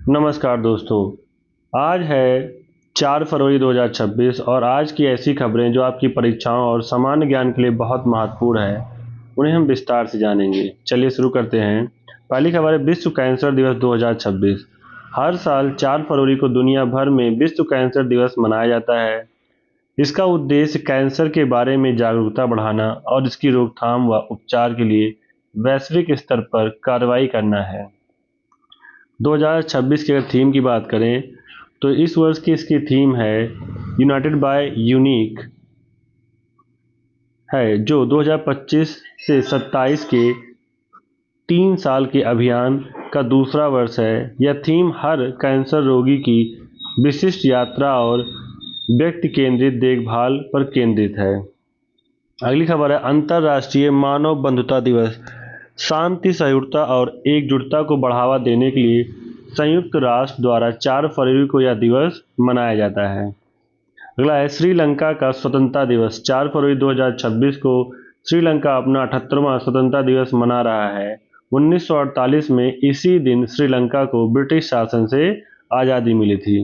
नमस्कार दोस्तों। आज है 4 फरवरी 2026 और आज की ऐसी खबरें जो आपकी परीक्षाओं और सामान्य ज्ञान के लिए बहुत महत्वपूर्ण है, उन्हें हम विस्तार से जानेंगे। चलिए शुरू करते हैं। पहली खबर है विश्व कैंसर दिवस 2026। हर साल 4 फरवरी को दुनिया भर में विश्व कैंसर दिवस मनाया जाता है। इसका उद्देश्य कैंसर के बारे में जागरूकता बढ़ाना और इसकी रोकथाम व उपचार के लिए वैश्विक स्तर पर कार्रवाई करना है। 2026 की अगर थीम की बात करें तो इस वर्ष की इसकी थीम है यूनाइटेड बाय यूनिक है, जो 2025 से 27 के 3 साल के अभियान का दूसरा वर्ष है। यह थीम हर कैंसर रोगी की विशिष्ट यात्रा और व्यक्ति केंद्रित देखभाल पर केंद्रित है। अगली खबर है अंतर्राष्ट्रीय मानव बंधुता दिवस। शांति, सहिष्णुता और एकजुटता को बढ़ावा देने के लिए संयुक्त राष्ट्र द्वारा 4 फरवरी को यह दिवस मनाया जाता है। अगला है श्रीलंका का स्वतंत्रता दिवस। 4 फरवरी 2026 को श्रीलंका अपना 78वां स्वतंत्रता दिवस मना रहा है। 1948 में इसी दिन श्रीलंका को ब्रिटिश शासन से आज़ादी मिली थी।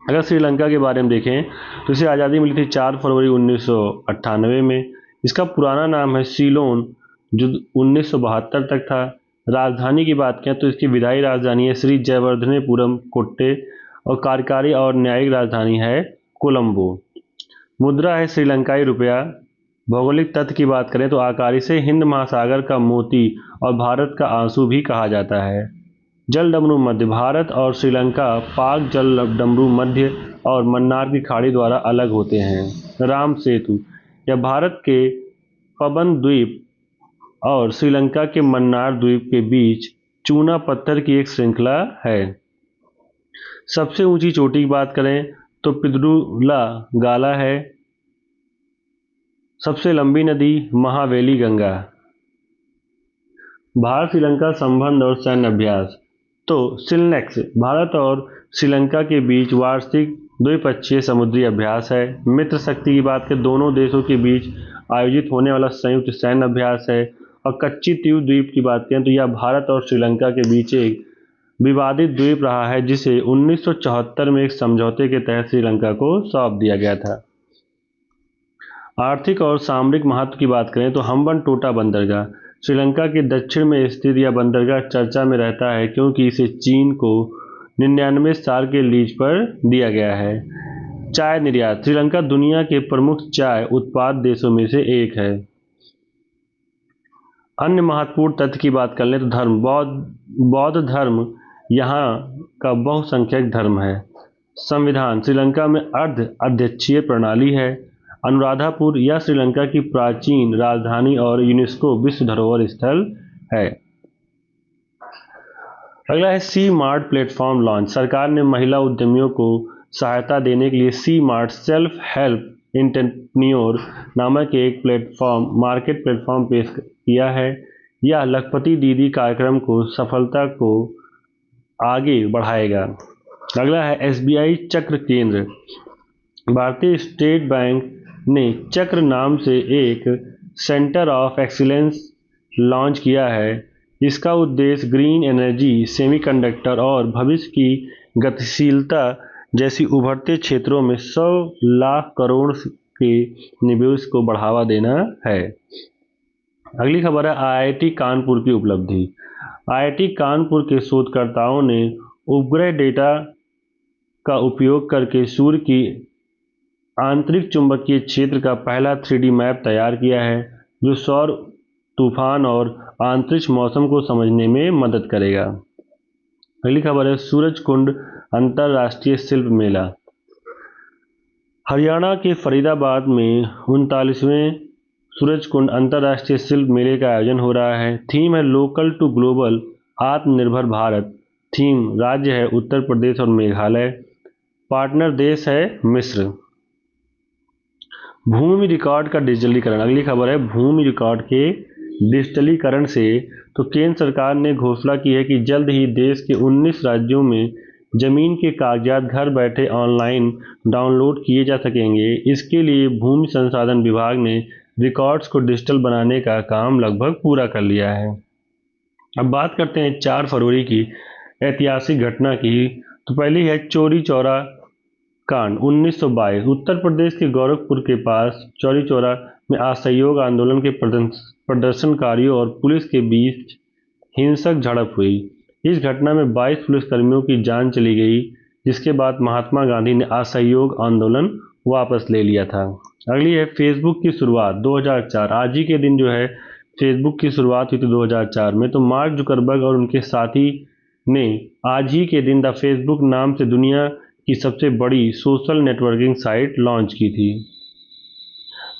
अगर श्रीलंका के बारे में देखें तो इसे आज़ादी मिली थी 4 फरवरी 1998 में। इसका पुराना नाम है सीलोन, जो 1972 तक था। राजधानी की बात करें तो इसकी विधायी राजधानी है श्री जयवर्धनेपुरम कोट्टे और कार्यकारी और न्यायिक राजधानी है कोलंबो। मुद्रा है श्रीलंकाई रुपया। भौगोलिक तथ्य की बात करें तो आकार से हिंद महासागर का मोती और भारत का आंसू भी कहा जाता है। जलडमरू मध्य, भारत और श्रीलंका पाक जलडमरू मध्य और मन्नार की खाड़ी द्वारा अलग होते हैं। राम सेतु, यह भारत के पबन द्वीप और श्रीलंका के मन्नार द्वीप के बीच चूना पत्थर की एक श्रृंखला है। सबसे ऊंची चोटी की बात करें तो पिद्रुला गाला है। सबसे लंबी नदी महावेली गंगा। भारत श्रीलंका संबंध और सैन्य अभ्यास तो सिलनेक्स भारत और श्रीलंका के बीच वार्षिक द्विपक्षीय समुद्री अभ्यास है। मित्र शक्ति की बात करें दोनों देशों के बीच आयोजित होने वाला संयुक्त सैन्य अभ्यास है। और कच्ची तीव द्वीप की बात करें तो यह भारत और श्रीलंका के बीच एक विवादित द्वीप रहा है, जिसे 1974 में एक समझौते के तहत श्रीलंका को सौंप दिया गया था। आर्थिक और सामरिक महत्व की बात करें तो हम्बनटोटा बंदरगाह श्रीलंका के दक्षिण में स्थित यह बंदरगाह चर्चा में रहता है, क्योंकि इसे चीन को 99 साल के लीज पर दिया गया है। चाय निर्यात, श्रीलंका दुनिया के प्रमुख चाय उत्पादक देशों में से एक है। अन्य महत्वपूर्ण तथ्य की बात कर लें तो धर्म, बौद्ध धर्म यहाँ का बहुसंख्यक धर्म है। संविधान, श्रीलंका में अर्ध अध्यक्षीय प्रणाली है। अनुराधापुर यह श्रीलंका की प्राचीन राजधानी और यूनेस्को विश्व धरोहर स्थल है। अगला है सी मार्ट प्लेटफॉर्म लॉन्च। सरकार ने महिला उद्यमियों को सहायता देने के लिए सी मार्ट सेल्फ हेल्प एंटरप्रेन्योर नामक एक मार्केट प्लेटफॉर्म पेश किया है। यह लखपति दीदी कार्यक्रम को सफलता को आगे बढ़ाएगा। अगला है एसबीआई चक्र केंद्र। भारतीय स्टेट बैंक ने चक्र नाम से एक सेंटर ऑफ एक्सीलेंस लॉन्च किया है। इसका उद्देश्य ग्रीन एनर्जी, सेमीकंडक्टर और भविष्य की गतिशीलता जैसी उभरते क्षेत्रों में 100 लाख करोड़ के निवेश को बढ़ावा देना है। अगली खबर है आईआईटी कानपुर की उपलब्धि। आईआईटी कानपुर के शोधकर्ताओं ने उपग्रह डेटा का उपयोग करके सूर्य की आंतरिक चुंबकीय क्षेत्र का पहला 3D मैप तैयार किया है, जो सौर तूफान और आंतरिक मौसम को समझने में मदद करेगा। अगली खबर है सूरजकुंड अंतर्राष्ट्रीय शिल्प मेला। हरियाणा के फरीदाबाद में 39वें सूरजकुंड अंतर्राष्ट्रीय शिल्प मेले का आयोजन हो रहा है। थीम है लोकल टू ग्लोबल, आत्मनिर्भर भारत। थीम राज्य है उत्तर प्रदेश और मेघालय। पार्टनर देश है मिस्र। भूमि रिकॉर्ड का डिजिटलीकरण। अगली खबर है भूमि रिकॉर्ड के डिजिटलीकरण से तो केंद्र सरकार ने घोषणा की है कि जल्द ही देश के 19 राज्यों में जमीन के कागजात घर बैठे ऑनलाइन डाउनलोड किए जा सकेंगे। इसके लिए भूमि संसाधन विभाग ने रिकॉर्ड्स को डिजिटल बनाने का काम लगभग पूरा कर लिया है। अब बात करते हैं 4 फरवरी की। ऐतिहासिक घटना की। तो पहली है चौरी चौरा कांड 1922। उत्तर प्रदेश के गोरखपुर के पास चौरी चौरा में असहयोग आंदोलन के प्रदर्शनकारियों और पुलिस के बीच हिंसक झड़प हुई। इस घटना में 22 पुलिसकर्मियों की जान चली गई, जिसके बाद महात्मा गांधी ने असहयोग आंदोलन वापस ले लिया था। अगली है फेसबुक की शुरुआत 2004। आज ही के दिन जो है फेसबुक की शुरुआत हुई थी 2004 में। तो मार्क जुकरबर्ग और उनके साथी ने आज ही के दिन द फेसबुक नाम से दुनिया की सबसे बड़ी सोशल नेटवर्किंग साइट लॉन्च की थी।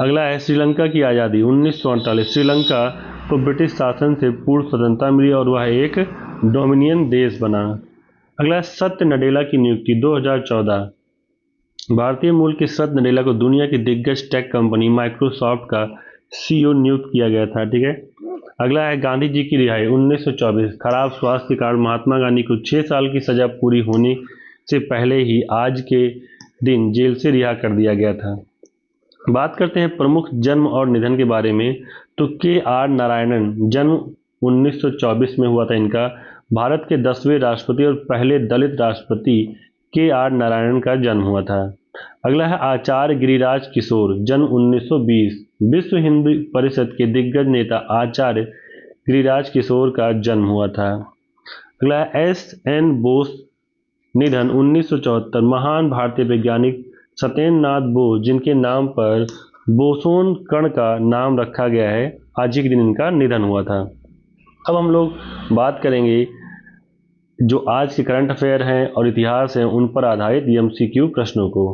अगला है श्रीलंका की आज़ादी 1948। श्रीलंका को ब्रिटिश शासन से पूर्ण स्वतंत्रता मिली और वह एक डोमिनियन देश बना। अगला है सत्य नडेला की नियुक्ति 2014। भारतीय मूल के सत्य नडेला को दुनिया की दिग्गज टेक कंपनी माइक्रोसॉफ्ट का सीईओ नियुक्त किया गया था। ठीक है। अगला है गांधी जी की रिहाई 1924। खराब स्वास्थ्य के कारण महात्मा गांधी को 6 साल की सजा पूरी होने से पहले ही आज के दिन जेल से रिहा कर दिया गया था। बात करते हैं प्रमुख जन्म और निधन के बारे में। तो के.आर. नारायणन जन्म 1924 में हुआ था इनका। भारत के 10वें राष्ट्रपति और पहले दलित राष्ट्रपति के.आर. नारायणन का जन्म हुआ था। अगला है आचार्य गिरिराज किशोर जन्म 1920। विश्व हिंदू परिषद के दिग्गज नेता आचार्य गिरिराज किशोर का जन्म हुआ था। अगला है एस.एन. बोस निधन 1974। महान भारतीय वैज्ञानिक सत्येंद्र नाथ बोस, जिनके नाम पर बोसोन कण का नाम रखा गया है, आज ही के दिन इनका निधन हुआ था। अब हम लोग बात करेंगे जो आज के करंट अफेयर हैं और इतिहास हैं उन पर आधारित एमसीक्यू प्रश्नों को।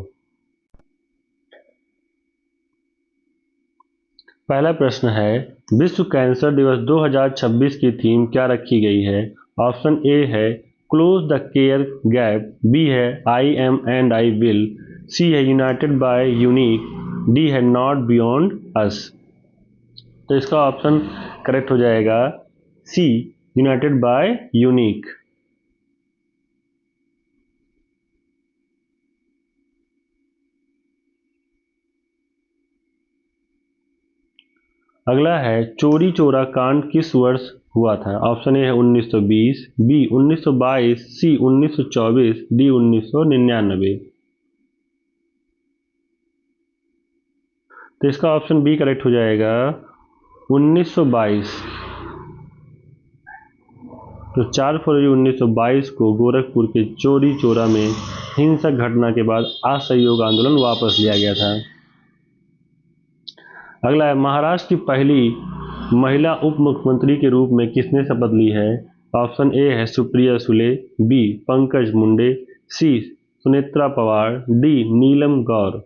पहला प्रश्न है विश्व कैंसर दिवस 2026 की थीम क्या रखी गई है। ऑप्शन ए है close the care gap, B है I am and I will, C है यूनाइटेड बाय यूनिक, डी है नॉट बियॉन्ड अस। तो इसका ऑप्शन करेक्ट हो जाएगा सी, यूनाइटेड बाय यूनिक। अगला है चौरी चौरा कांड किस वर्ष हुआ था। ऑप्शन ए है 1920, बी 1922, सी 1924, डी 1999। तो इसका ऑप्शन बी करेक्ट हो जाएगा 1922। तो 4 फरवरी 1922 को गोरखपुर के चौरी चौरा में हिंसक घटना के बाद असहयोग आंदोलन वापस लिया गया था। अगला है महाराष्ट्र की पहली महिला उप मुख्यमंत्री के रूप में किसने शपथ ली है। ऑप्शन ए है सुप्रिया सुले, बी पंकज मुंडे, सी सुनेत्रा पवार, डी नीलम गौर।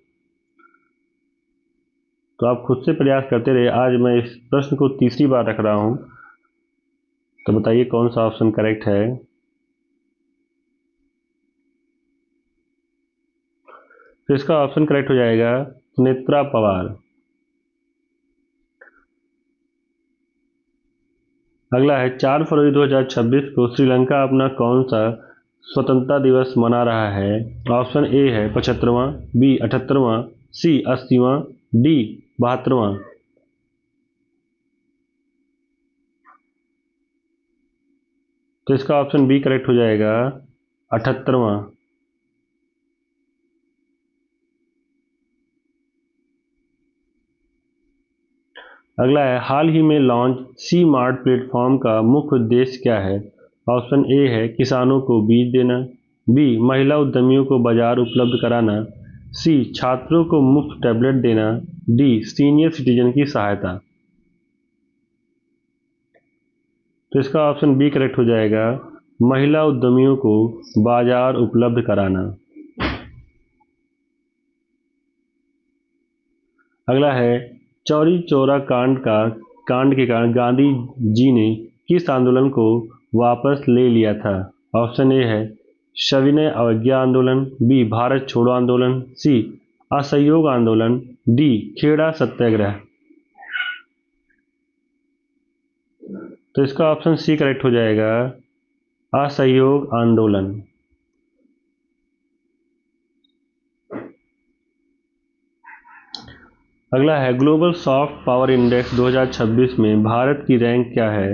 तो आप खुद से प्रयास करते रहे। आज मैं इस प्रश्न को तीसरी बार रख रहा हूं, तो बताइए कौन सा ऑप्शन करेक्ट है। तो इसका ऑप्शन करेक्ट हो जाएगा सुनेत्रा पवार। अगला है 4 फरवरी 2026 को श्रीलंका अपना कौन सा स्वतंत्रता दिवस मना रहा है। ऑप्शन ए है 75वां, बी 78वां, सी 80वां, डी 72वां। तो इसका ऑप्शन बी करेक्ट हो जाएगा 78वां। अगला है हाल ही में लॉन्च सी मार्ट प्लेटफॉर्म का मुख्य उद्देश्य क्या है। ऑप्शन ए है किसानों को बीज देना, बी महिला उद्यमियों को बाजार उपलब्ध कराना, सी छात्रों को मुफ्त टैबलेट देना, डी सीनियर सिटीजन की सहायता। तो इसका ऑप्शन बी करेक्ट हो जाएगा महिला उद्यमियों को बाजार उपलब्ध कराना। अगला है चौरी चौरा कांड के कारण गांधी जी ने किस आंदोलन को वापस ले लिया था। ऑप्शन ए है सविनय अवज्ञा आंदोलन, बी भारत छोड़ो आंदोलन, सी असहयोग आंदोलन, डी खेड़ा सत्याग्रह। तो इसका ऑप्शन सी करेक्ट हो जाएगा असहयोग आंदोलन। अगला है ग्लोबल सॉफ्ट पावर इंडेक्स 2026 में भारत की रैंक क्या है।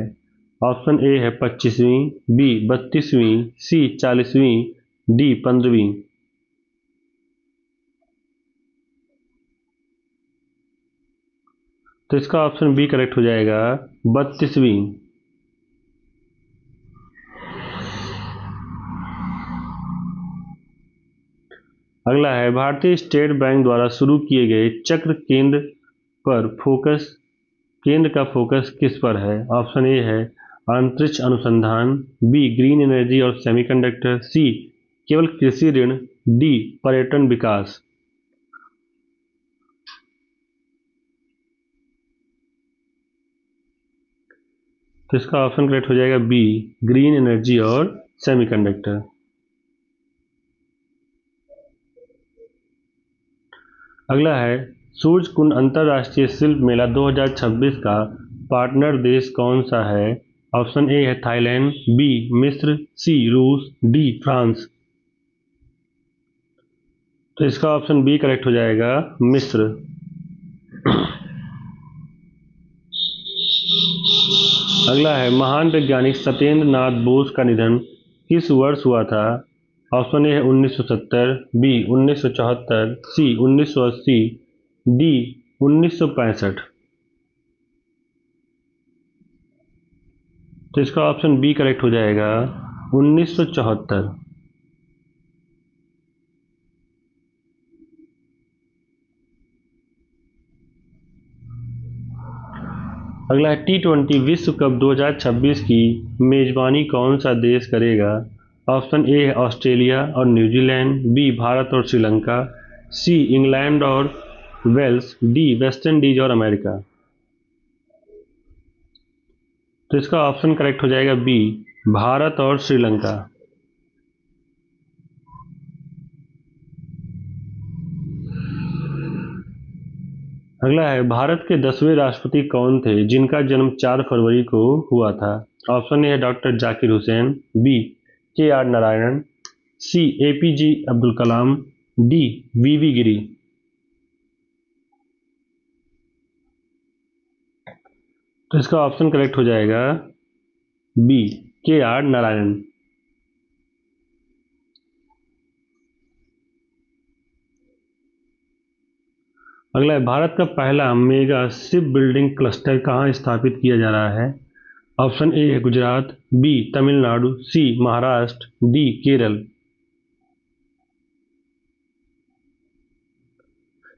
ऑप्शन ए है 25वीं, बी 32वीं, सी 40वीं, डी 15वीं। तो इसका ऑप्शन बी करेक्ट हो जाएगा, 32वीं। अगला है भारतीय स्टेट बैंक द्वारा शुरू किए गए चक्र केंद्र पर फोकस केंद्र का फोकस किस पर है? ऑप्शन ए है अंतरिक्ष अनुसंधान, बी ग्रीन एनर्जी और सेमीकंडक्टर, सी केवल कृषि ऋण, डी पर्यटन विकास। तो इसका ऑप्शन करेक्ट हो जाएगा बी ग्रीन एनर्जी और सेमीकंडक्टर। अगला है सूर्य कुंड अंतरराष्ट्रीय शिल्प मेला 2026 का पार्टनर देश कौन सा है? ऑप्शन ए है थाईलैंड, बी मिस्र, सी रूस, डी फ्रांस। तो इसका ऑप्शन बी करेक्ट हो जाएगा, मिस्र। अगला है महान वैज्ञानिक सत्येंद्र नाथ बोस का निधन किस वर्ष हुआ था? ऑप्शन ए है 1970, बी 1974, सी 1980, डी 1965। तो इसका ऑप्शन बी करेक्ट हो जाएगा, 1974। अगला है T20 विश्व कप 2026 की मेजबानी कौन सा देश करेगा? ऑप्शन ए है ऑस्ट्रेलिया और न्यूजीलैंड, बी भारत और श्रीलंका, सी इंग्लैंड और वेल्स, डी वेस्ट इंडीज और अमेरिका। तो इसका ऑप्शन करेक्ट हो जाएगा बी भारत और श्रीलंका। अगला है भारत के 10वें राष्ट्रपति कौन थे जिनका जन्म 4 फरवरी को हुआ था? ऑप्शन ए है doctor Zakir Hussain, B K R Narayanan, C APJ Abdul Kalam, D VV Giri. तो इसका ऑप्शन करेक्ट हो जाएगा बी के आर नारायणन। अगला है भारत का पहला मेगा शिप बिल्डिंग क्लस्टर कहाँ स्थापित किया जा रहा है? ऑप्शन ए है गुजरात, बी तमिलनाडु, सी महाराष्ट्र, डी केरल।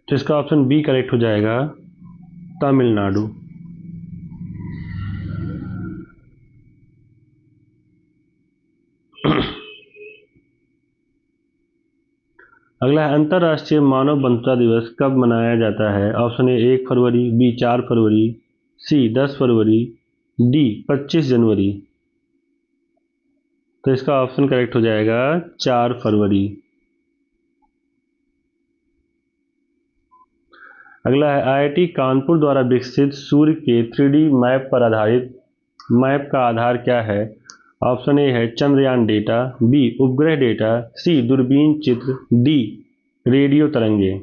तो इसका ऑप्शन बी करेक्ट हो जाएगा, तमिलनाडु। अगला है अंतर्राष्ट्रीय मानव बंधुता दिवस कब मनाया जाता है? ऑप्शन ए 1 फरवरी, बी 4 फरवरी, सी 10 फरवरी, डी 25 जनवरी। तो इसका ऑप्शन करेक्ट हो जाएगा 4 फरवरी। अगला है आईआईटी कानपुर द्वारा विकसित सूर्य के 3D मैप का आधार क्या है? ऑप्शन ए है चंद्रयान डेटा, बी उपग्रह डेटा, सी दूरबीन चित्र, डी रेडियो तरंगे।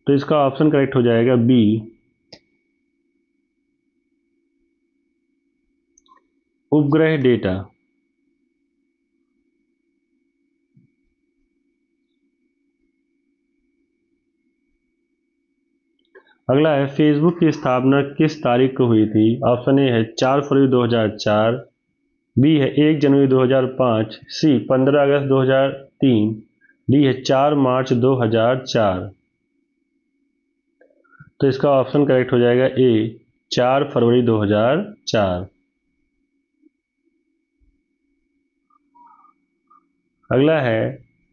तो इसका ऑप्शन करेक्ट हो जाएगा बी उपग्रह डेटा। अगला है फेसबुक की स्थापना किस तारीख को हुई थी? ऑप्शन ए है 4 फरवरी 2004, बी है 1 जनवरी 2005, सी 15 अगस्त 2003, डी है 4 मार्च 2004। तो इसका ऑप्शन करेक्ट हो जाएगा ए 4 फरवरी 2004। अगला है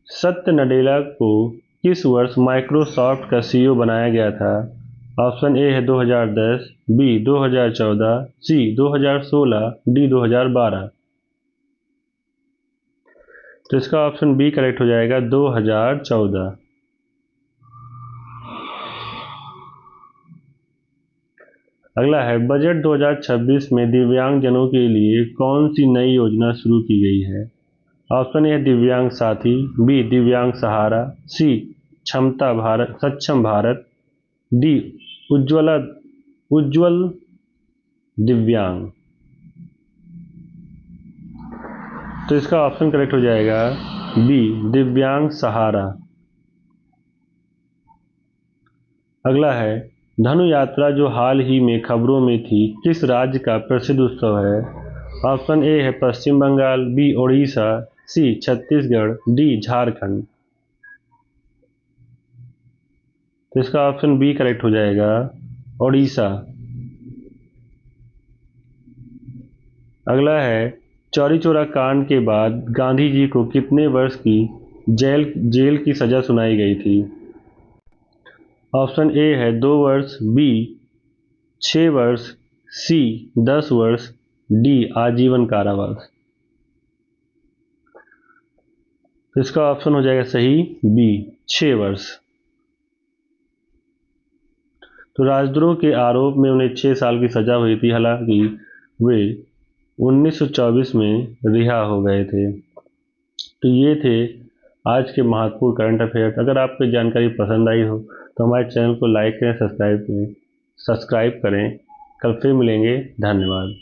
सत्य नडेला को किस वर्ष माइक्रोसॉफ्ट का सीईओ बनाया गया था? ऑप्शन ए है 2010, बी 2014, सी 2016, डी 2012। तो इसका ऑप्शन बी करेक्ट हो जाएगा 2014। अगला है बजट 2026 में दिव्यांगजनों के लिए कौन सी नई योजना शुरू की गई है? ऑप्शन ए दिव्यांग साथी, बी दिव्यांग सहारा, सी क्षमता भारत सक्षम भारत, डी उज्ज्वला उज्ज्वल, दिव्यांग। तो इसका ऑप्शन करेक्ट हो जाएगा बी, दिव्यांग सहारा। अगला है धनु यात्रा जो हाल ही में खबरों में थी, किस राज्य का प्रसिद्ध उत्सव है? ऑप्शन ए है पश्चिम बंगाल, बी ओडिशा, सी छत्तीसगढ़, डी झारखंड। तो इसका ऑप्शन बी करेक्ट हो जाएगा, ओडिशा। अगला है चौरी चौरा कांड के बाद गांधी जी को कितने वर्ष की जेल की सजा सुनाई गई थी? ऑप्शन ए है 2 वर्ष, बी 6 वर्ष, सी 10 वर्ष, डी आजीवन कारावास। तो इसका ऑप्शन हो जाएगा सही बी, 6 वर्ष। तो राजद्रोह के आरोप में उन्हें 6 साल की सजा हुई थी, हालांकि वे 1924 में रिहा हो गए थे। तो ये थे आज के महत्वपूर्ण करंट अफेयर्स। अगर आपको ये जानकारी पसंद आई हो तो हमारे चैनल को लाइक करें, सब्सक्राइब करें। कल फिर मिलेंगे। धन्यवाद।